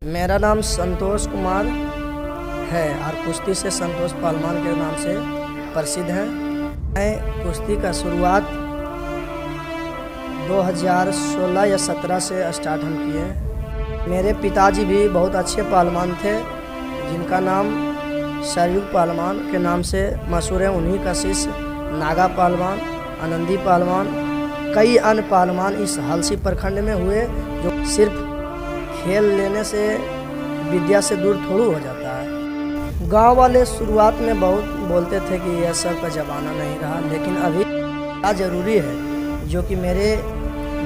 मेरा नाम संतोष कुमार है और कुश्ती से संतोष पहलवान के नाम से प्रसिद्ध है। मैं कुश्ती का शुरुआत 2016 या 17 से स्टार्ट हम किए। मेरे पिताजी भी बहुत अच्छे पहलवान थे जिनका नाम सरयुग पहलवान के नाम से मशहूर है। उन्हीं का शिष्य नागा पहलवान, आनंदी पहलवान, कई अन्य पहलवान इस हलसी प्रखंड में हुए जो सिर्फ खेल लेने से विद्या से दूर थोड़ा हो जाता है। गांव वाले शुरुआत में बहुत बोलते थे कि यह सब का ज़माना नहीं रहा, लेकिन अभी क्या ज़रूरी है जो कि मेरे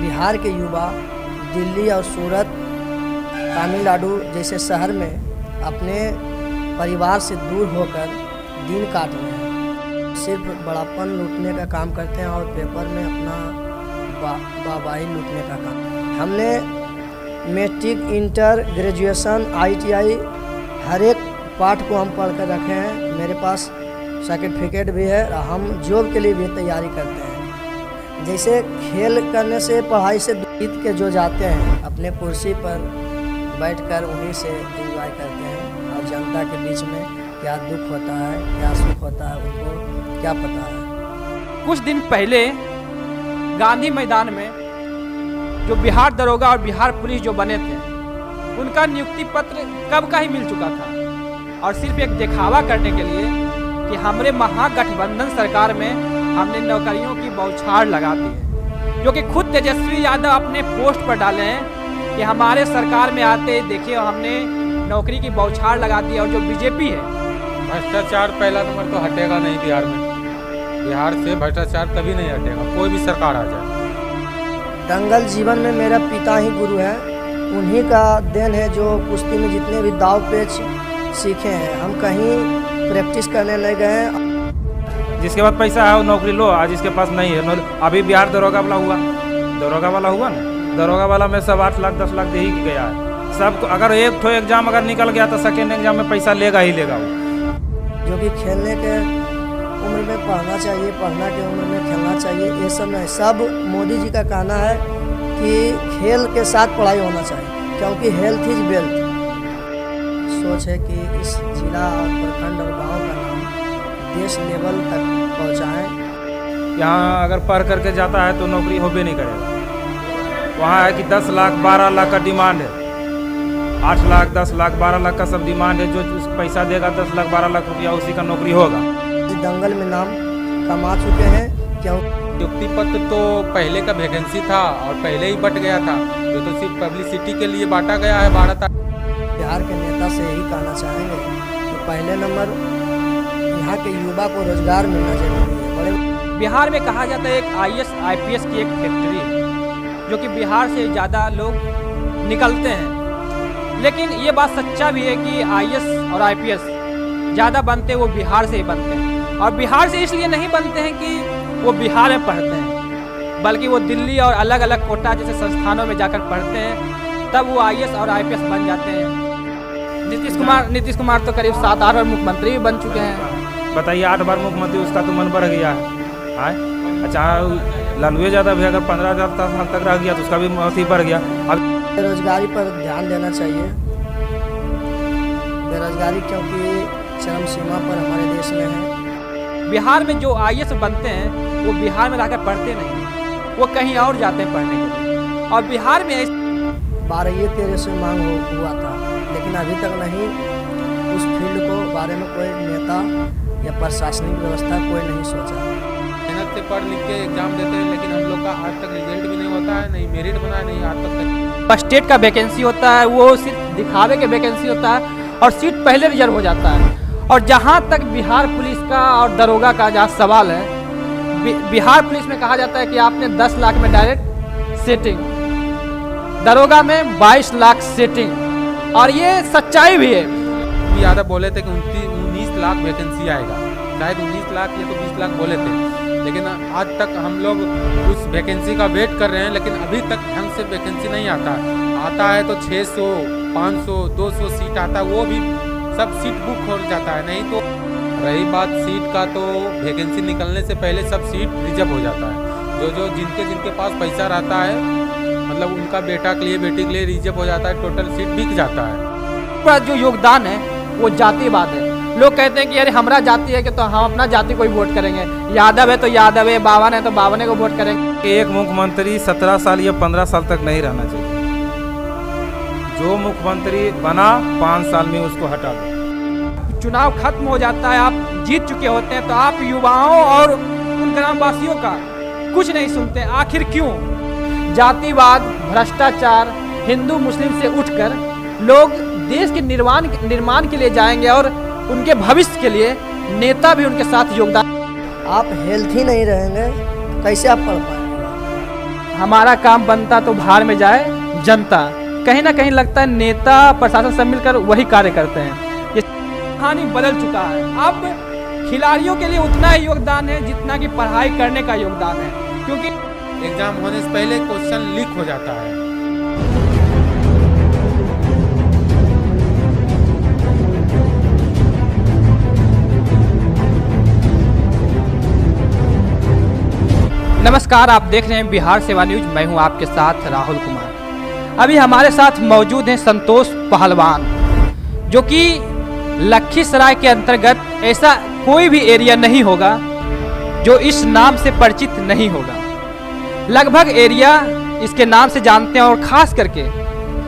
बिहार के युवा दिल्ली और सूरत, तमिलनाडु जैसे शहर में अपने परिवार से दूर होकर दिन काट रहे हैं। सिर्फ बड़ापन लूटने का काम करते हैं और पेपर में अपना वाहवाही लूटने का काम। हमने मैट्रिक, इंटर, ग्रेजुएशन, ITI हर एक पाठ को हम पढ़ कर रखे हैं। मेरे पास सर्टिफिकेट भी है। हम जॉब के लिए भी तैयारी करते हैं। जैसे खेल करने से, पढ़ाई से जीत के जो जाते हैं अपने कुर्सी पर बैठकर उन्हीं से एंजॉय करते हैं। और जनता के बीच में क्या दुख होता है, क्या सुख होता है, उनको क्या पता है। कुछ दिन पहले गांधी मैदान में जो बिहार दरोगा और बिहार पुलिस जो बने थे उनका नियुक्ति पत्र कब का ही मिल चुका था, और सिर्फ एक दिखावा करने के लिए कि हमारे महागठबंधन सरकार में हमने नौकरियों की बौछार लगा दी है। जो कि खुद तेजस्वी यादव अपने पोस्ट पर डाले हैं कि हमारे सरकार में आते देखिए हमने नौकरी की बौछार लगा दी। और जो बीजेपी है, भ्रष्टाचार पहला नंबर तो हटेगा नहीं बिहार में। बिहार से भ्रष्टाचार कभी नहीं हटेगा, कोई भी सरकार आ जाए। दंगल जीवन में मेरा पिता ही गुरु है। उन्हीं का देन है जो कुश्ती में जितने भी दाव पेच सीखे हैं। हम कहीं प्रैक्टिस करने नहीं गए। जिसके पास पैसा है वो नौकरी लो, आज जिसके पास नहीं है। अभी बिहार दरोगा वाला हुआ ना, दरोगा वाला में सब 8 लाख 10 लाख दे ही गया है सबको। अगर एक ठो एग्जाम अगर निकल गया तो सेकेंड एग्जाम में पैसा लेगा ही लेगा वो। जो कि खेलने के उम्र में पढ़ना चाहिए, पढ़ना के उम्र में खेलना चाहिए, ये सब नहीं। सब मोदी जी का कहना है कि खेल के साथ पढ़ाई होना चाहिए, क्योंकि हेल्थ इज वेल्थ। सोच है कि इस जिला और प्रखंड और गांव का नाम देश लेवल तक पहुंचाएं। यहाँ अगर पढ़ करके जाता है तो नौकरी होबे नहीं करेगा। वहाँ है कि 10 लाख 12 लाख का डिमांड है, 8 लाख 10 लाख 12 लाख का सब डिमांड है। जो पैसा देगा 10 लाख 12 लाख रुपया उसी का नौकरी होगा। दंगल में नाम कमा चुके हैं। क्यों नियुक्ति पत्र तो पहले का वैकेंसी था और पहले ही बट गया था, जो तो सिर्फ पब्लिसिटी के लिए बांटा गया है 12 तारीख। बिहार के नेता से यही कहना चाहेंगे कि पहले नंबर यहाँ के युवा को रोजगार मिलना जरूरी है। बड़े बिहार में कहा जाता है एक IAS IPS की एक फैक्ट्री है जो कि बिहार से ज़्यादा लोग निकलते हैं। लेकिन ये बात सच्चा भी है कि IAS और IPS ज़्यादा बनते वो बिहार से ही बनते हैं। और बिहार से इसलिए नहीं बनते हैं कि वो बिहार में पढ़ते हैं, बल्कि वो दिल्ली और अलग अलग कोटा जैसे संस्थानों में जाकर पढ़ते हैं, तब वो IAS और IPS बन जाते हैं। नीतीश कुमार तो करीब 7-8 बार मुख्यमंत्री भी बन चुके हैं। बताइए 8 बार मुख्यमंत्री, उसका तो मन बढ़ गया है। अच्छा लालू यादव भी अगर 15,000 साल तक रह गया तो उसका भी मौसी बढ़ गया। अब बेरोजगारी पर ध्यान देना चाहिए। बेरोजगारी क्योंकि चरम सीमा पर हमारे देश में है। बिहार में जो IAS बनते हैं वो बिहार में रहकर पढ़ते नहीं, वो कहीं और जाते हैं पढ़ने के लिए। और बिहार में 12-13 से मांग हुआ था, लेकिन अभी तक नहीं उस फील्ड को बारे में कोई नेता या प्रशासनिक व्यवस्था कोई नहीं सोचा। मेहनत से पढ़ लिख के एग्जाम देते हैं, लेकिन हम लोग का आज तक रिजल्ट भी नहीं होता है, नहीं मेरिट बना है, नहीं आज तक। स्टेट का वैकेंसी होता है वो सिर्फ दिखावे के वैकेंसी होता है और सीट पहले रिजर्व हो जाता है। और जहाँ तक बिहार पुलिस का और दरोगा का जहाँ सवाल है, बिहार पुलिस में कहा जाता है कि आपने 10 लाख में डायरेक्ट सेटिंग, दरोगा में 22 लाख सेटिंग। और ये सच्चाई भी है। यादव बोले थे कि 19 लाख वैकेंसी आएगा, शायद 19 लाख या तो 20 लाख बोले थे, लेकिन आज तक हम लोग उस वैकेंसी का वेट कर रहे हैं, लेकिन अभी तक ढंग से वैकेंसी नहीं आता है तो 600 500 200 सीट आता है, वो भी सब सीट बुक हो जाता है। नहीं तो रही बात सीट का, तो वैकेंसी निकलने से पहले सब सीट रिजर्व हो जाता है। जो जिनके पास पैसा रहता है, मतलब उनका बेटा के लिए बेटी के लिए रिजर्व हो जाता है, टोटल सीट बिक जाता है। बड़ा जो योगदान है वो जातिवाद है। लोग कहते हैं कि अरे हमारा जाति है कि तो हम अपना जाति को ही वोट करेंगे, यादव है तो यादव है, बावन है तो बावने को वोट करेंगे। एक मुख्यमंत्री 17 साल या 15 साल तक नहीं रहना चाहिए। जो मुख्यमंत्री बना 5 साल में उसको हटा दो। चुनाव खत्म हो जाता है, आप जीत चुके होते हैं, तो आप युवाओं और उन ग्रामवासियों का कुछ नहीं सुनते। आखिर क्यों? जातिवाद, भ्रष्टाचार, हिंदू मुस्लिम से उठकर लोग देश के निर्माण के लिए जाएंगे और उनके भविष्य के लिए नेता भी उनके साथ योगदान। आप हेल्थी नहीं रहेंगे तो कैसे आप पढ़ पाएंगे? हमारा काम बनता तो बाहर में जाए जनता। कहीं ना कहीं लगता है नेता प्रशासन सब मिलकर वही कार्य करते हैं। ये कहानी बदल चुका है। अब खिलाड़ियों के लिए उतना ही योगदान है जितना कि पढ़ाई करने का योगदान है, क्योंकि एग्जाम होने से पहले क्वेश्चन लीक हो जाता है। नमस्कार, आप देख रहे हैं बिहार सेवा न्यूज। मैं हूं आपके साथ राहुल कुमार। अभी हमारे साथ मौजूद हैं संतोष पहलवान, जो कि लखीसराय के अंतर्गत ऐसा कोई भी एरिया नहीं होगा जो इस नाम से परिचित नहीं होगा। लगभग एरिया इसके नाम से जानते हैं और ख़ास करके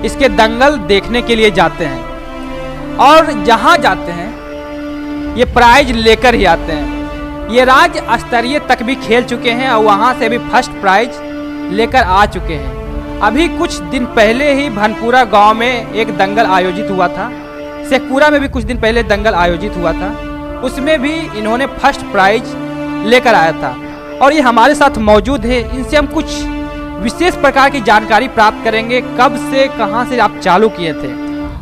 इसके दंगल देखने के लिए जाते हैं, और जहां जाते हैं ये प्राइज लेकर ही आते हैं। ये राज्य स्तरीय तक भी खेल चुके हैं और वहां से भी फर्स्ट प्राइज लेकर आ चुके हैं। अभी कुछ दिन पहले ही भनपुरा गांव में एक दंगल आयोजित हुआ था। शेखपुरा में भी कुछ दिन पहले दंगल आयोजित हुआ था, उसमें भी इन्होंने फर्स्ट प्राइज लेकर आया था। और ये हमारे साथ मौजूद है, इनसे हम कुछ विशेष प्रकार की जानकारी प्राप्त करेंगे। कब से, कहां से आप चालू किए थे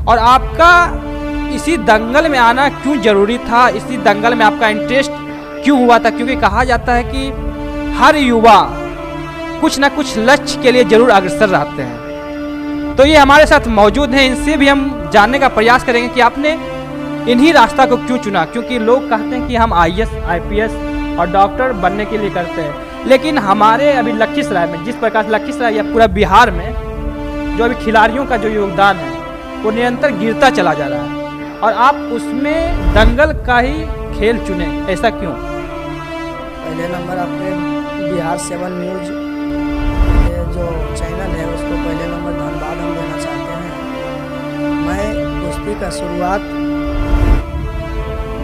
और आपका इसी दंगल में आना क्यों जरूरी था, इसी दंगल में आपका इंटरेस्ट क्यों हुआ था? क्योंकि कहा जाता है कि हर युवा कुछ ना कुछ लक्ष्य के लिए जरूर अग्रसर रहते हैं। तो ये हमारे साथ मौजूद हैं, इनसे भी हम जानने का प्रयास करेंगे कि आपने इन्हीं रास्ता को क्यों चुना। क्योंकि लोग कहते हैं कि हम IAS, IPS और डॉक्टर बनने के लिए करते हैं, लेकिन हमारे अभी लखीसराय में, जिस प्रकार से लखीसराय या पूरा बिहार में जो अभी खिलाड़ियों का जो योगदान है वो निरंतर गिरता चला जा रहा है, और आप उसमें दंगल का ही खेल चुने, ऐसा क्यों? पहले नंबर आपके बिहार सेवा न्यूज ये जो चैनल है उसको पहले नंबर धन्यवाद हम देना चाहते हैं। मैं कुश्ती का शुरुआत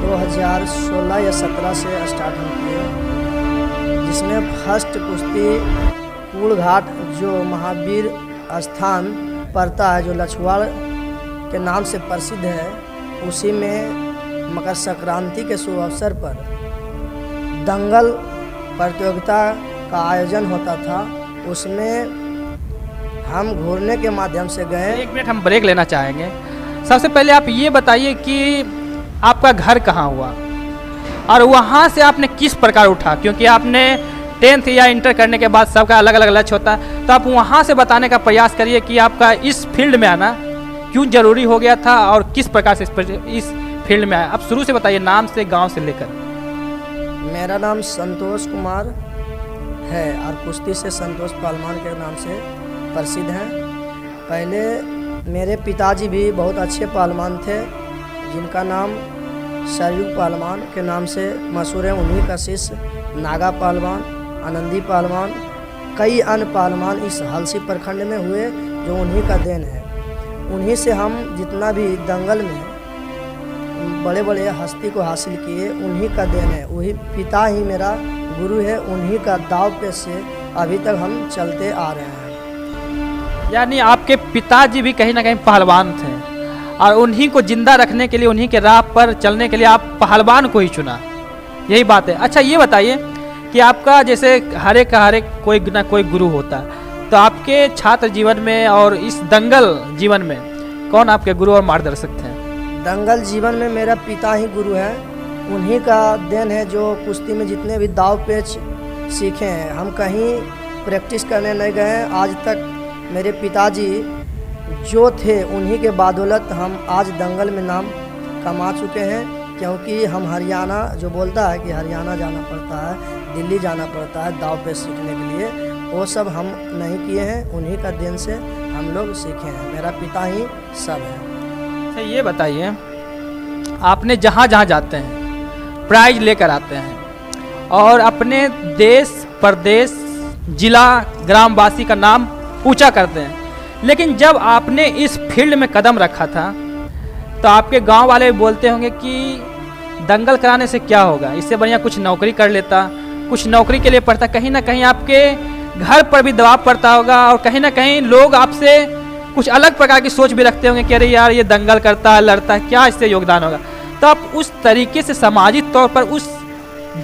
2016 या 17 से स्टार्ट हम किए, जिसमें फर्स्ट कुश्ती कूड़घाट जो महावीर स्थान पड़ता है, जो लछवाड़ के नाम से प्रसिद्ध है, उसी में मकर संक्रांति के शुभ अवसर पर दंगल प्रतियोगिता का आयोजन होता था। उसमें हम घूरने के माध्यम से गए। एक मिनट हम ब्रेक लेना चाहेंगे। सबसे पहले आप ये बताइए कि आपका घर कहाँ हुआ और वहाँ से आपने किस प्रकार उठा? क्योंकि आपने 10th या इंटर करने के बाद सबका अलग अलग लक्ष्य होता है, तो आप वहाँ से बताने का प्रयास करिए कि आपका इस फील्ड में आना क्यों जरूरी हो गया था और किस प्रकार से इस फील्ड में आया। आप शुरू से बताइए, नाम से, गांव से लेकर। मेरा नाम संतोष कुमार है और कुश्ती से संतोष पहलवान के नाम से प्रसिद्ध हैं। पहले मेरे पिताजी भी बहुत अच्छे पहलवान थे, जिनका नाम सरयुग पहलवान के नाम से मशहूर है। उन्हीं का शिष्य नागा पहलवान, आनंदी पहलवान, कई अन्य पहलवान इस हलसी प्रखंड में हुए, जो उन्हीं का देन है। उन्हीं से हम जितना भी दंगल में बड़े बड़े हस्ती को हासिल किए, उन्हीं का देन है। वही पिता ही मेरा गुरु है, उन्हीं का दाव पे से अभी तक हम चलते आ रहे हैं। यानी आपके पिताजी भी कहीं ना कहीं पहलवान थे और उन्हीं को जिंदा रखने के लिए, उन्हीं के राह पर चलने के लिए आप पहलवान को ही चुना, यही बात है। अच्छा, ये बताइए कि आपका जैसे हर एक कोई ना कोई गुरु होता है, तो आपके छात्र जीवन में और इस दंगल जीवन में कौन आपके गुरु और मार्गदर्शक थे? दंगल जीवन में मेरा पिता ही गुरु है, उन्हीं का देन है, जो कुश्ती में जितने भी दाव पेच सीखे हैं। हम कहीं प्रैक्टिस करने नहीं गए हैं आज तक। मेरे पिताजी जो थे उन्हीं के बदौलत हम आज दंगल में नाम कमा चुके हैं। क्योंकि हम हरियाणा, जो बोलता है कि हरियाणा जाना पड़ता है, दिल्ली जाना पड़ता है दाव पेच सीखने के लिए, वो सब हम नहीं किए हैं। उन्हीं का देन से हम लोग सीखे हैं। मेरा पिता ही सब है। अच्छा ये बताइए, आपने जहाँ जहाँ जाते हैं प्राइज लेकर आते हैं और अपने देश प्रदेश जिला ग्रामवासी का नाम ऊंचा करते हैं, लेकिन जब आपने इस फील्ड में कदम रखा था तो आपके गांव वाले बोलते होंगे कि दंगल कराने से क्या होगा, इससे बढ़िया कुछ नौकरी कर लेता, कुछ नौकरी के लिए पढ़ता। कहीं ना कहीं आपके घर पर भी दबाव पड़ता होगा और कहीं ना कहीं लोग आपसे कुछ अलग प्रकार की सोच भी रखते होंगे कि अरे यार ये दंगल करता है, लड़ता है, क्या इससे योगदान होगा। तो आप उस तरीके से सामाजिक तौर पर उस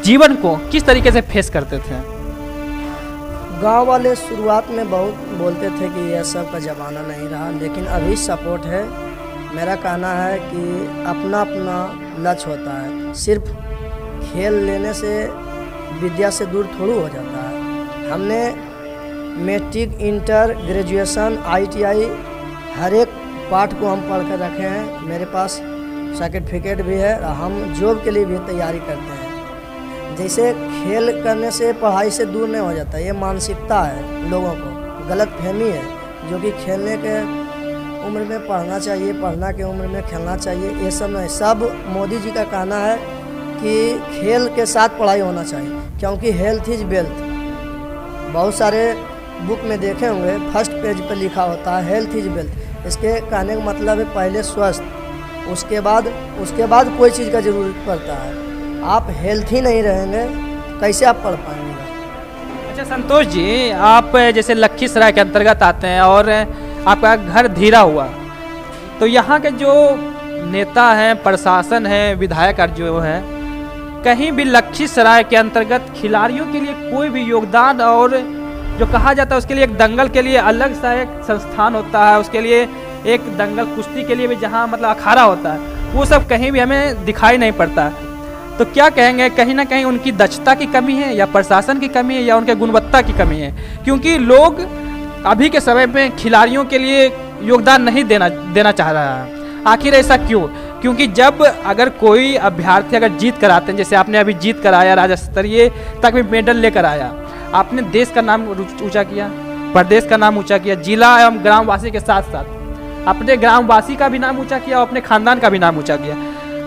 जीवन को किस तरीके से फेस करते थे? गांव वाले शुरुआत में बहुत बोलते थे कि यह सब का ज़माना नहीं रहा, लेकिन अभी सपोर्ट है। मेरा कहना है कि अपना अपना लक्ष्य होता है, सिर्फ खेल लेने से विद्या से दूर थोड़ा हो जाता है। हमने मैट्रिक, इंटर, ग्रेजुएशन, ITI हर एक पाठ को हम पढ़ कर रखे हैं। मेरे पास सर्टिफिकेट भी है। हम जॉब के लिए भी तैयारी करते हैं। जैसे खेल करने से पढ़ाई से दूर नहीं हो जाता, ये मानसिकता है लोगों को, गलत फहमी है, जो कि खेलने के उम्र में पढ़ना चाहिए, पढ़ना के उम्र में खेलना चाहिए, ये सब नहीं। सब मोदी जी का कहना है कि खेल के साथ पढ़ाई होना चाहिए, क्योंकि हेल्थ इज वेल्थ। बहुत सारे बुक में देखे होंगे फर्स्ट पेज पर लिखा होता है हेल्थ इज वेल्थ। इसके कहने का मतलब है पहले स्वस्थ, उसके बाद कोई चीज़ का ज़रूरत पड़ता है। आप हेल्थ ही नहीं रहेंगे कैसे आप पढ़ पाएंगे। अच्छा संतोष जी, आप जैसे लखीसराय के अंतर्गत आते हैं और आपका घर धीरा हुआ, तो यहाँ के जो नेता हैं, प्रशासन है, विधायक जो है, कहीं भी लखीसराय के अंतर्गत खिलाड़ियों के लिए कोई भी योगदान, और जो कहा जाता है उसके लिए एक दंगल के लिए अलग सा एक संस्थान होता है, उसके लिए एक दंगल कुश्ती के लिए भी जहाँ मतलब अखाड़ा होता है, वो सब कहीं भी हमें दिखाई नहीं पड़ता। तो क्या कहेंगे, कहीं ना कहीं उनकी दक्षता की कमी है या प्रशासन की कमी है या उनके गुणवत्ता की कमी है? क्योंकि लोग अभी के समय में खिलाड़ियों के लिए योगदान नहीं देना चाह रहा है। आखिर ऐसा क्यों? क्योंकि जब अगर कोई अभ्यर्थी अगर जीत कर आते हैं, जैसे आपने अभी जीत कर आया, राज्य स्तरीय तक भी मेडल लेकर आया, आपने देश का नाम ऊंचा किया, प्रदेश का नाम ऊंचा किया, जिला एवं ग्रामवासी के साथ साथ अपने ग्रामवासी का भी नाम ऊंचा किया और अपने खानदान का भी नाम ऊंचा किया।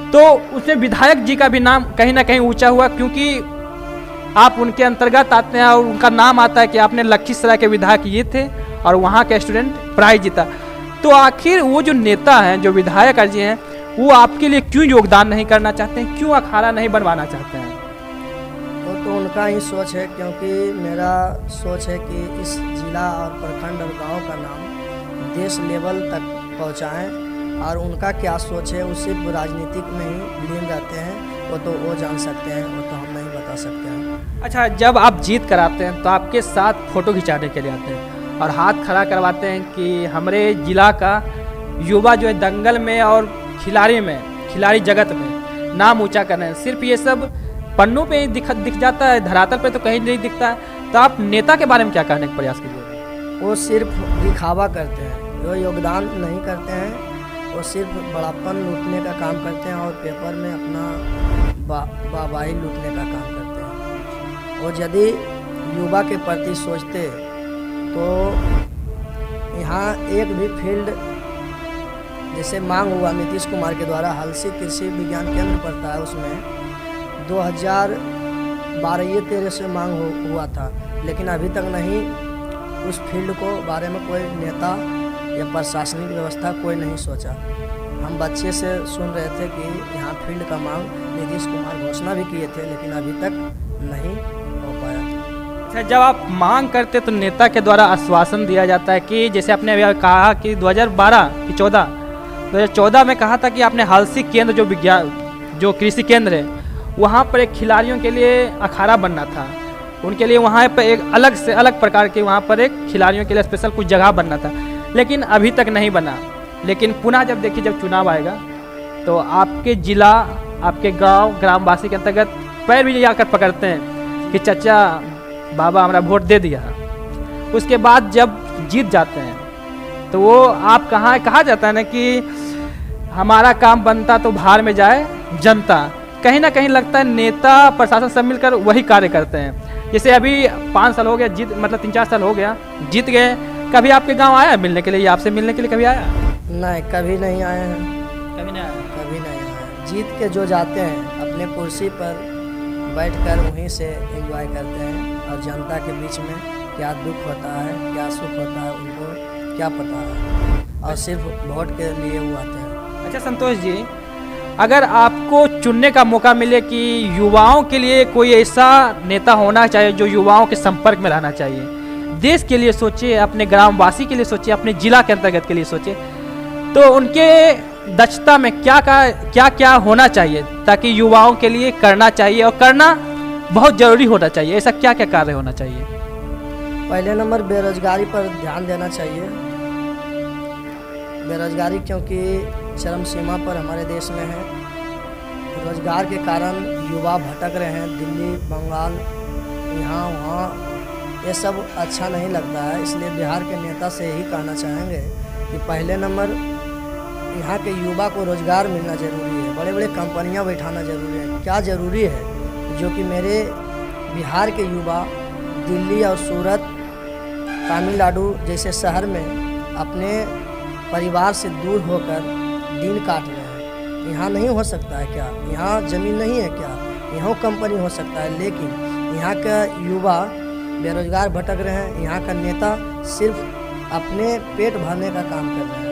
तो उसमें विधायक जी का भी नाम कहीं ना कहीं ऊंचा हुआ, क्योंकि आप उनके अंतर्गत आते हैं और उनका नाम आता है कि आपने लखीसराय के विधायक ये थे और वहाँ के स्टूडेंट प्राइज जीता। तो आखिर वो जो नेता हैं, जो विधायक जी हैं, वो आपके लिए क्यों योगदान नहीं करना चाहते हैं, क्यों अखाड़ा नहीं बनवाना चाहते हैं? वो तो उनका ही सोच है, क्योंकि मेरा सोच है कि इस जिला और प्रखंड और गांव का नाम देश लेवल तक पहुंचाएं। और उनका क्या सोच है, वो सिर्फ राजनीतिक में ही लीन रहते हैं, वो तो वो जान सकते हैं, वो तो हम नहीं बता सकते हैं। अच्छा, जब आप जीत कर आते हैं तो आपके साथ फ़ोटो खिंचाने के लिए आते हैं और हाथ खड़ा करवाते हैं कि हमारे जिला का युवा जो है दंगल में और खिलाड़ी जगत में नाम ऊंचा कर रहे हैं। सिर्फ ये सब पन्नों पे ही दिख जाता है, धरातल पे तो कहीं नहीं दिखता है। तो आप नेता के बारे में क्या कहने का प्रयास कीजिए? वो सिर्फ दिखावा करते हैं, वो योगदान नहीं करते हैं, वो सिर्फ बड़ापन लूटने का काम करते हैं और पेपर में अपना वाहवाही लूटने का काम करते हैं। वो यदि युवा के प्रति सोचते तो यहाँ एक भी फील्ड जैसे मांग हुआ नीतीश कुमार के द्वारा, हलसी कृषि विज्ञान केंद्र पड़ता है, उसमें 2012-13 से मांग हुआ था, लेकिन अभी तक नहीं उस फील्ड को बारे में कोई नेता या प्रशासनिक व्यवस्था कोई नहीं सोचा। हम बच्चे से सुन रहे थे कि यहाँ फील्ड का मांग नीतीश कुमार घोषणा भी किए थे, लेकिन अभी तक नहीं हो पाया। अच्छा, जब आप मांग करते तो नेता के द्वारा आश्वासन दिया जाता है कि जैसे आपने अभी कहा कि 2014 में कहा था कि आपने हलसी केंद्र जो कृषि केंद्र है, वहाँ पर एक खिलाड़ियों के लिए अखाड़ा बनना था, उनके लिए वहाँ पर एक अलग प्रकार के वहाँ पर एक खिलाड़ियों के लिए स्पेशल कुछ जगह बनना था, लेकिन अभी तक नहीं बना। लेकिन पुनः जब देखिए जब चुनाव आएगा तो आपके जिला, आपके गांव, ग्रामवासी के अंतर्गत पैर भी जाकर पकड़ते हैं कि चाचा बाबा हमारा वोट दे दिया। उसके बाद जब जीत जाते हैं तो वो आप कहा जाता है ना कि हमारा काम बनता तो बाहर में जाए जनता। कहीं ना कहीं लगता है नेता प्रशासन सब मिलकर वही कार्य करते हैं। जैसे अभी 5 साल हो गया मतलब 3-4 साल हो गया जीत गए, कभी आपके गांव आया मिलने के लिए या आपसे मिलने के लिए कभी आया? नहीं, कभी नहीं आए हैं। कभी नहीं आया। कभी नहीं आए। जीत के जो जाते हैं अपने कुर्सी पर बैठकर वहीं से एंजॉय करते हैं, और जनता के बीच में क्या दुख होता है क्या सुख होता है उनको क्या पता है, और सिर्फ वोट के लिए वो आते हैं। अच्छा संतोष जी, अगर आपको चुनने का मौका मिले कि युवाओं के लिए कोई ऐसा नेता होना चाहिए जो युवाओं के संपर्क में रहना चाहिए, देश के लिए सोचे, अपने ग्रामवासी के लिए सोचे, अपने जिला के अंतर्गत के लिए सोचे, तो उनके दक्षता में क्या क्या होना चाहिए ताकि युवाओं के लिए करना चाहिए और करना बहुत ज़रूरी होना चाहिए, ऐसा क्या क्या कार्य होना चाहिए? पहले नंबर बेरोजगारी पर ध्यान देना चाहिए। बेरोजगारी क्योंकि चरम सीमा पर हमारे देश में है। रोजगार के कारण युवा भटक रहे हैं, दिल्ली बंगाल यहाँ वहाँ, ये सब अच्छा नहीं लगता है। इसलिए बिहार के नेता से यही कहना चाहेंगे कि पहले नंबर यहाँ के युवा को रोज़गार मिलना ज़रूरी है, बड़े बड़े कंपनियाँ बैठाना ज़रूरी है। क्या ज़रूरी है जो कि मेरे बिहार के युवा दिल्ली और सूरत, तमिलनाडु जैसे शहर में अपने परिवार से दूर होकर दिन काट रहे हैं। यहाँ नहीं हो सकता है क्या? यहाँ ज़मीन नहीं है क्या? यहाँ कंपनी हो सकता है, लेकिन यहाँ का युवा बेरोजगार भटक रहे हैं। यहाँ का नेता सिर्फ अपने पेट भरने का काम कर रहे हैं।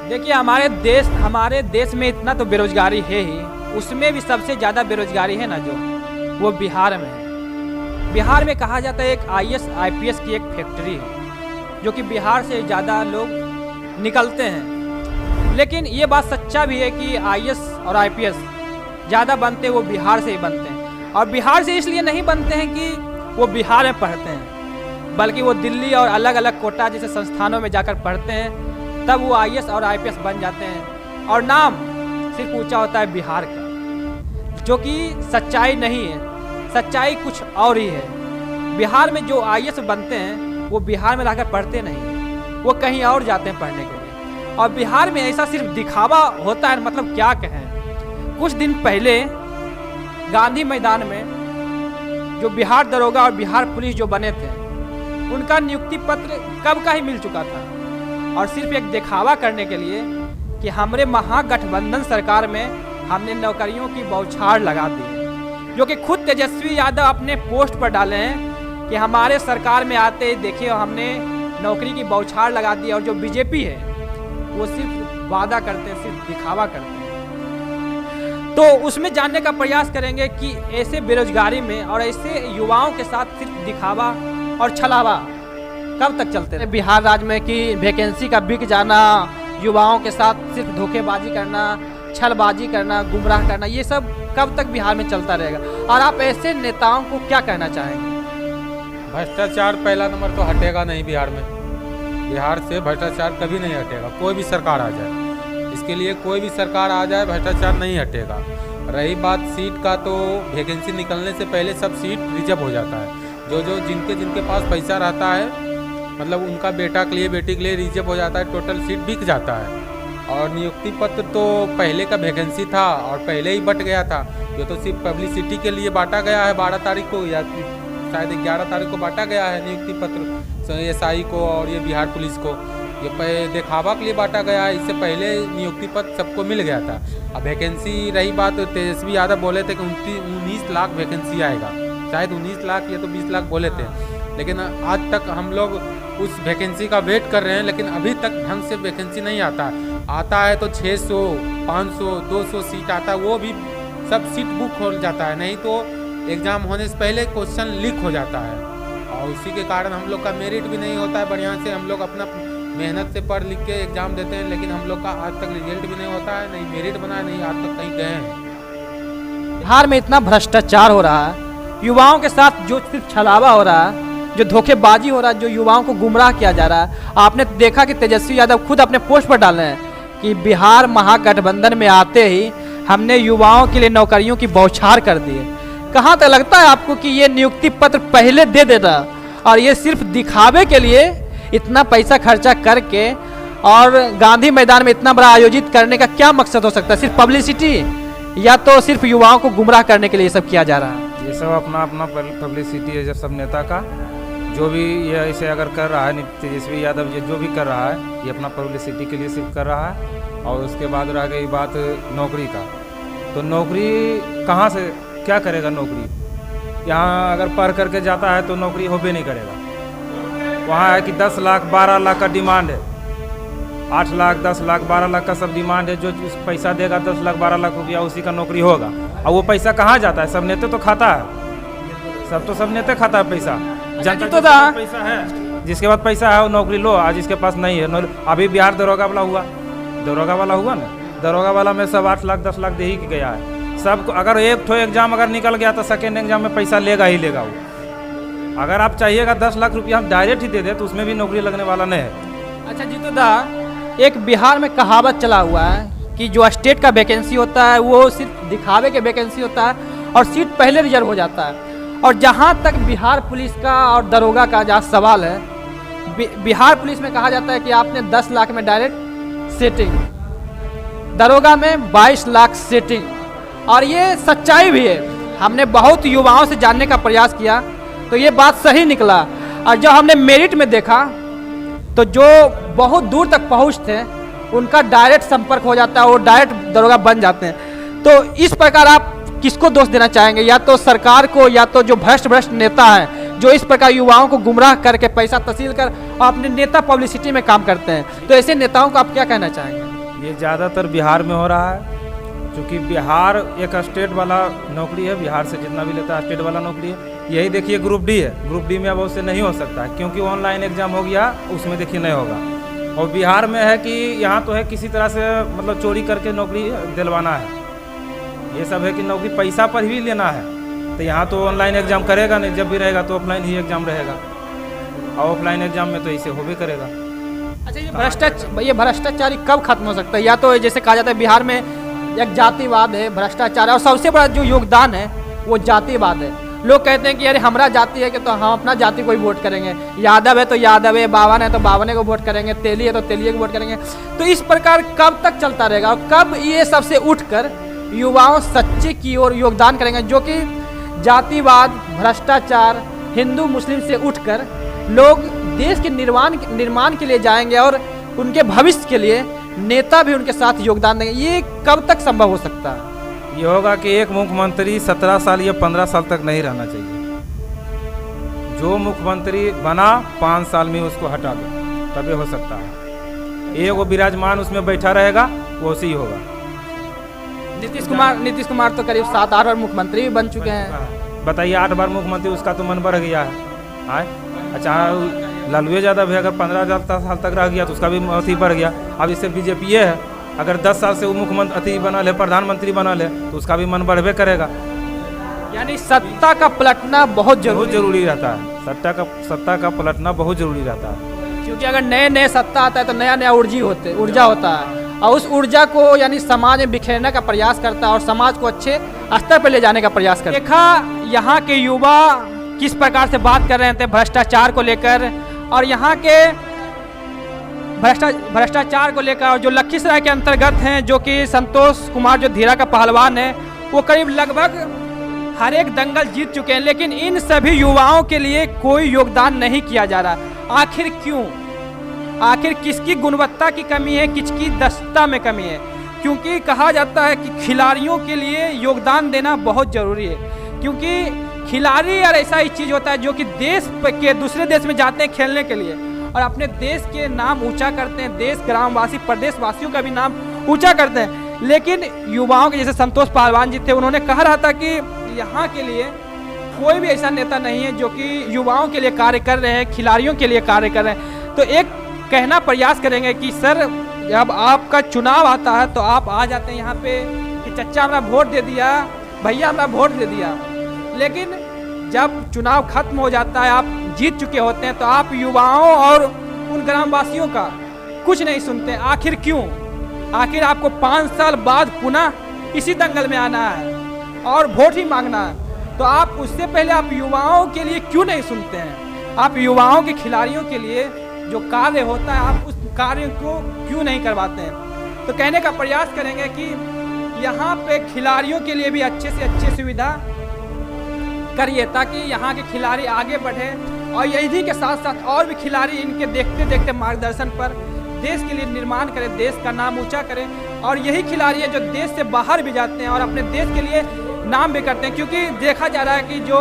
देखिए हमारे देश में इतना तो बेरोजगारी है ही, उसमें भी सबसे ज़्यादा बेरोजगारी है ना जो वो बिहार में है। बिहार में कहा जाता है एक IAS IPS की एक फैक्ट्री है जो कि बिहार से ज़्यादा लोग निकलते हैं। लेकिन ये बात सच्चा भी है कि IAS और IPS ज़्यादा बनते वो बिहार से ही बनते हैं, और बिहार से इसलिए नहीं बनते हैं कि वो बिहार में पढ़ते हैं, बल्कि वो दिल्ली और अलग अलग कोटा जैसे संस्थानों में जाकर पढ़ते हैं, तब वो IAS और IPS बन जाते हैं और नाम सिर्फ ऊंचा होता है बिहार का, जो कि सच्चाई नहीं है। सच्चाई कुछ और ही है। बिहार में जो IAS बनते हैं वो बिहार में लाकर पढ़ते नहीं हैं, वो कहीं और जाते हैं पढ़ने के लिए। और बिहार में ऐसा सिर्फ दिखावा होता है, मतलब क्या कहें। कुछ दिन पहले गांधी मैदान में जो बिहार दरोगा और बिहार पुलिस जो बने थे, उनका नियुक्ति पत्र कब का ही मिल चुका था, और सिर्फ एक दिखावा करने के लिए कि हमारे महागठबंधन सरकार में हमने नौकरियों की बौछार लगा दी है, जो कि खुद तेजस्वी यादव अपने पोस्ट पर डाले हैं कि हमारे सरकार में आते ही देखिए हमने नौकरी की बौछार लगा दी। और जो बीजेपी है वो सिर्फ वादा करते हैं, सिर्फ दिखावा करते हैं। तो उसमें जानने का प्रयास करेंगे कि ऐसे बेरोजगारी में और ऐसे युवाओं के साथ सिर्फ दिखावा और छलावा कब तक चलते हैं बिहार राज्य में, कि वैकेंसी का बिक जाना, युवाओं के साथ सिर्फ धोखेबाजी करना, छलबाजी करना, गुमराह करना, ये सब कब तक बिहार में चलता रहेगा? और आप ऐसे नेताओं को क्या कहना चाहेंगे? भ्रष्टाचार पहला नंबर तो हटेगा नहीं बिहार में। बिहार से भ्रष्टाचार कभी नहीं हटेगा, कोई भी सरकार आ जाए। इसके लिए कोई भी सरकार आ जाए भ्रष्टाचार नहीं हटेगा। रही बात सीट का, तो वैकेंसी निकलने से पहले सब सीट रिजर्व हो जाता है। जो जिनके पास पैसा रहता है, मतलब उनका बेटा के लिए बेटी के लिए रिजर्व हो जाता है, टोटल सीट बिक जाता है। और नियुक्ति पत्र तो पहले का वैकेंसी था और पहले ही बट गया था। ये तो सिर्फ पब्लिसिटी के लिए बांटा गया है। 12 तारीख को या शायद 11 तारीख को बांटा गया है नियुक्ति पत्र SI को और ये बिहार पुलिस को। ये दिखावा के लिए बांटा गया है। इससे पहले नियुक्ति पत्र सबको मिल गया था। अब वैकेंसी रही बात, तेजस्वी यादव बोले थे कि 19 लाख वैकेंसी आएगा, शायद 19 लाख या तो 20 लाख बोले थे। लेकिन आज तक हम लोग उस वैकेंसी का वेट कर रहे हैं, लेकिन अभी तक ढंग से वैकेंसी नहीं आता है तो 600, 500, 200 सीट आता है, वो भी सब सीट बुक हो जाता है, नहीं तो एग्ज़ाम होने से पहले क्वेश्चन लीक हो जाता है। और उसी के कारण हम लोग का मेरिट भी नहीं होता है बढ़िया से। हम लोग अपना मेहनत से पढ़ लिख के एग्ज़ाम देते हैं, लेकिन हम लोग का आज तक रिजल्ट भी नहीं होता है, नहीं मेरिट बना, नहीं आज तक कहीं गए हैं। बिहार में इतना भ्रष्टाचार हो रहा है, युवाओं के साथ जो सिर्फ छलावा हो रहा है, जो धोखेबाजी हो रहा है, जो युवाओं को गुमराह किया जा रहा है। आपने देखा कि तेजस्वी यादव खुद अपने पोस्ट पर डाले हैं कि बिहार महागठबंधन में आते ही हमने युवाओं के लिए नौकरियों की बौछार कर दी है। कहाँ तक लगता है आपको कि ये नियुक्ति पत्र पहले दे देता और ये सिर्फ दिखावे के लिए इतना पैसा खर्चा करके और गांधी मैदान में इतना बड़ा आयोजित करने का क्या मकसद हो सकता है? सिर्फ पब्लिसिटी या तो सिर्फ युवाओं को गुमराह करने के लिए ये सब किया जा रहा है? ये सब अपना अपना पब्लिसिटी है। जब सब नेता का जो भी ये ऐसे अगर कर रहा है, तेजस्वी यादव ये जो भी कर रहा है, ये अपना पब्लिसिटी के लिए सिर्फ कर रहा है। और उसके बाद रह गई बात नौकरी का, तो नौकरी कहाँ से क्या करेगा नौकरी? यहाँ अगर पढ़ करके जाता है तो नौकरी होबे नहीं करेगा। वहाँ है कि 10 लाख 12 लाख का डिमांड है, 8 लाख 10 लाख 12 लाख का सब डिमांड है। जो पैसा देगा 10 लाख 12 लाख रुपया उसी का नौकरी होगा। और वो पैसा कहाँ जाता है? सब नेता तो खाता है, सब नेता खाता है पैसा। जनता तो पैसा है, जिसके पास पैसा है वो नौकरी लो, आज जिसके पास नहीं है अभी बिहार दरोगा वाला हुआ ना, दरोगा वाला में सब 8 लाख 10 लाख दे ही गया है। सब अगर एक ठो एग्जाम अगर निकल गया तो सेकेंड एग्जाम में पैसा लेगा ही लेगा वो। अगर आप चाहिएगा 10 लाख रुपया हम डायरेक्ट ही दे दे तो उसमें भी नौकरी लगने वाला नहीं है। अच्छा जीतू दा, एक बिहार में कहावत चला हुआ है कि जो स्टेट का वैकेंसी होता है वो सिर्फ दिखावे के वैकेंसी होता है और सीट पहले रिजर्व हो जाता है। और जहाँ तक बिहार पुलिस का और दरोगा का जहाँ सवाल है, बिहार पुलिस में कहा जाता है कि आपने 10 लाख में डायरेक्ट सेटिंग, दरोगा में 22 लाख सेटिंग। और ये सच्चाई भी है। हमने बहुत युवाओं से जानने का प्रयास किया तो ये बात सही निकला। और जब हमने मेरिट में देखा तो जो बहुत दूर तक पहुँचते हैं उनका डायरेक्ट संपर्क हो जाता है, वो डायरेक्ट दरोगा बन जाते हैं। तो इस प्रकार आप किसको दोष देना चाहेंगे? या तो सरकार को, या तो जो भ्रष्ट नेता हैं जो इस प्रकार युवाओं को गुमराह करके पैसा तसील कर और अपने नेता पब्लिसिटी में काम करते हैं, तो ऐसे नेताओं को आप क्या कहना चाहेंगे? ये ज़्यादातर बिहार में हो रहा है, क्योंकि बिहार एक स्टेट वाला नौकरी है। बिहार से जितना भी लेता है स्टेट वाला नौकरी है। यही देखिए ग्रुप डी है, ग्रुप डी में अब उससे नहीं हो सकता है क्योंकि ऑनलाइन एग्जाम हो गया, उसमें देखिए नहीं होगा। और बिहार में है कि यहाँ तो है किसी तरह से मतलब चोरी करके नौकरी दिलवाना है। ये सब है कि नौकरी पैसा पर ही लेना है। तो यहाँ तो ऑनलाइन एग्जाम करेगा नहीं, जब भी रहेगा तो ऑफलाइन ही एग्जाम रहेगा। और ऑफलाइन एग्जाम में तो इसे हो भी करेगा। अच्छा, ये भ्रष्टाचारी कब खत्म हो सकता है? या तो जैसे कहा जाता है बिहार में एक जातिवाद है, भ्रष्टाचार, और सबसे बड़ा जो योगदान है वो जातिवाद है। लोग कहते हैं कि अरे हमारा जाति है कि तो हम अपना जाति को ही वोट करेंगे, यादव है तो यादव है, बावन है तो बावने को वोट करेंगे, तेली है तो तेलिए को वोट करेंगे। तो इस प्रकार कब तक चलता रहेगा? और कब ये सबसे उठकर युवाओं सच्चे की ओर योगदान करेंगे, जो कि जातिवाद, भ्रष्टाचार, हिंदू मुस्लिम से उठकर लोग देश के निर्माण के लिए जाएंगे और उनके भविष्य के लिए नेता भी उनके साथ योगदान देंगे? ये कब तक संभव हो सकता है? ये होगा कि एक मुख्यमंत्री 17 साल या 15 साल तक नहीं रहना चाहिए। जो मुख्यमंत्री बना 5 साल में उसको हटा दो, तभी हो सकता है। एक वो विराजमान उसमें बैठा रहेगा, वो उसी होगा। नीतीश कुमार तो करीब 7-8 बार मुख्यमंत्री भी बन चुके हैं। बताइए, 8 बार मुख्यमंत्री, उसका तो मन बढ़ गया है। अच्छा, लालू यादव है, अगर 15 साल तक रह गया तो उसका भी अथी बढ़ गया। अब इससे बीजेपी है, अगर 10 साल से वो मुख्यमंत्री अथी बनल है, प्रधानमंत्री बनल है, तो उसका भी मन बढ़बे करेगा। यानी सत्ता का पलटना बहुत जरूरी रहता है। सत्ता का पलटना बहुत जरूरी रहता है, क्योंकि अगर नए सत्ता आता है तो नया ऊर्जा होता है, और उस ऊर्जा को यानी समाज में बिखेरने का प्रयास करता है और समाज को अच्छे स्तर पर ले जाने का प्रयास करता है। देखा यहाँ के युवा किस प्रकार से बात कर रहे थे भ्रष्टाचार को लेकर, और यहाँ के भ्रष्टाचार को लेकर, और जो लखीसराय के अंतर्गत हैं, जो कि संतोष कुमार जो धीरा का पहलवान है, वो करीब लगभग हर एक दंगल जीत चुके हैं, लेकिन इन सभी युवाओं के लिए कोई योगदान नहीं किया जा रहा। आखिर क्यों? आखिर किसकी गुणवत्ता की कमी है, किसकी दक्षता में कमी है? क्योंकि कहा जाता है कि खिलाड़ियों के लिए योगदान देना बहुत जरूरी है, क्योंकि खिलाड़ी यार ऐसा ही चीज़ होता है जो कि देश के दूसरे देश में जाते हैं खेलने के लिए और अपने देश के नाम ऊंचा करते हैं, देश ग्रामवासी प्रदेशवासियों का भी नाम ऊंचा करते हैं। लेकिन युवाओं के जैसे संतोष पहलवान जी थे, उन्होंने कहा रहा था कि यहाँ के लिए कोई भी ऐसा नेता नहीं है जो कि युवाओं के लिए कार्य कर रहे हैं, खिलाड़ियों के लिए कार्य कर रहे हैं। तो एक कहना प्रयास करेंगे कि सर, जब आपका चुनाव आता है तो आप आ जाते हैं यहाँ पे कि चच्चा हमारा वोट दे दिया, भैया हमारा वोट दे दिया, लेकिन जब चुनाव खत्म हो जाता है, आप जीत चुके होते हैं, तो आप युवाओं और उन ग्रामवासियों का कुछ नहीं सुनते। आखिर क्यों? आखिर आपको 5 साल बाद पुनः इसी दंगल में आना है और वोट ही मांगना है, तो आप उससे पहले आप युवाओं के लिए क्यों नहीं सुनते हैं? आप युवाओं के खिलाड़ियों के लिए जो कार्य होता है, आप उस कार्य को क्यों नहीं करवाते हैं? तो कहने का प्रयास करेंगे कि यहाँ पे खिलाड़ियों के लिए भी अच्छे से अच्छी सुविधा करिए, ताकि यहाँ के खिलाड़ी आगे बढ़े और यही के साथ साथ और भी खिलाड़ी इनके देखते देखते मार्गदर्शन पर देश के लिए निर्माण करें, देश का नाम ऊंचा करें। और यही खिलाड़ी हैं जो देश से बाहर भी जाते हैं और अपने देश के लिए नाम भी करते हैं, क्योंकि देखा जा रहा है कि जो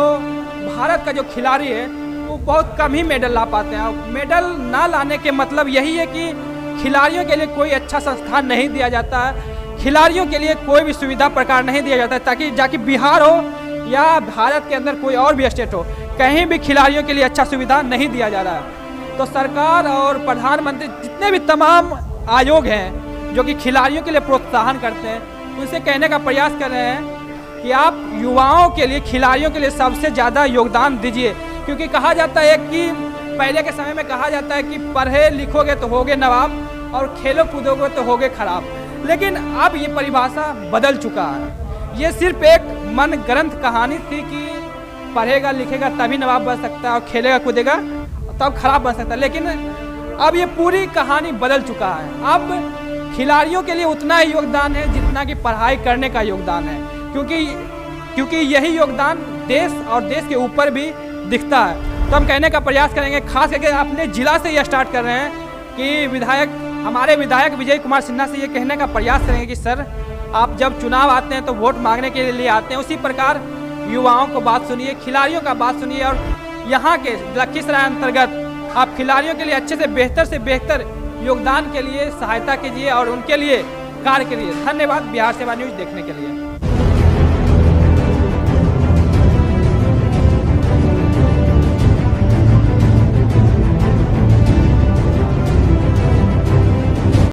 भारत का जो खिलाड़ी है वो बहुत कम ही मेडल ला पाते हैं। और मेडल ना लाने के मतलब यही है कि खिलाड़ियों के लिए कोई अच्छा संस्थान नहीं दिया जाता है, खिलाड़ियों के लिए कोई भी सुविधा प्रकार नहीं दिया जाता है, ताकि जाकि बिहार हो या भारत के अंदर कोई और भी स्टेट हो, कहीं भी खिलाड़ियों के लिए अच्छा सुविधा नहीं दिया जा रहा है। तो सरकार और प्रधानमंत्री जितने भी तमाम आयोग हैं जो कि खिलाड़ियों के लिए प्रोत्साहन करते हैं, उनसे कहने का प्रयास कर रहे हैं कि आप युवाओं के लिए, खिलाड़ियों के लिए सबसे ज़्यादा योगदान दीजिए। क्योंकि कहा जाता है कि पहले के समय में कहा जाता है कि पढ़े लिखोगे तो होगे नवाब और खेलो कूदोगे तो होगे खराब, लेकिन अब ये परिभाषा बदल चुका है। ये सिर्फ एक मन ग्रंथ कहानी थी कि पढ़ेगा लिखेगा तभी नवाब बन सकता है और खेलेगा कूदेगा तब खराब बन सकता है, लेकिन अब ये पूरी कहानी बदल चुका है। अब खिलाड़ियों के लिए उतना ही योगदान है जितना कि पढ़ाई करने का योगदान है, क्योंकि यही योगदान देश और देश के ऊपर भी दिखता है। तो हम कहने का प्रयास करेंगे, खास करके अपने जिला से ये स्टार्ट कर रहे हैं कि हमारे विधायक विजय कुमार सिन्हा से ये कहने का प्रयास करेंगे कि सर, आप जब चुनाव आते हैं तो वोट मांगने के लिए आते हैं, उसी प्रकार युवाओं को बात सुनिए, खिलाड़ियों का बात सुनिए और यहाँ के लखीसराय अंतर्गत आप खिलाड़ियों के लिए अच्छे से बेहतर योगदान के लिए सहायता कीजिए और उनके लिए कार्य करिए। धन्यवाद बिहार सेवा न्यूज़ देखने के लिए।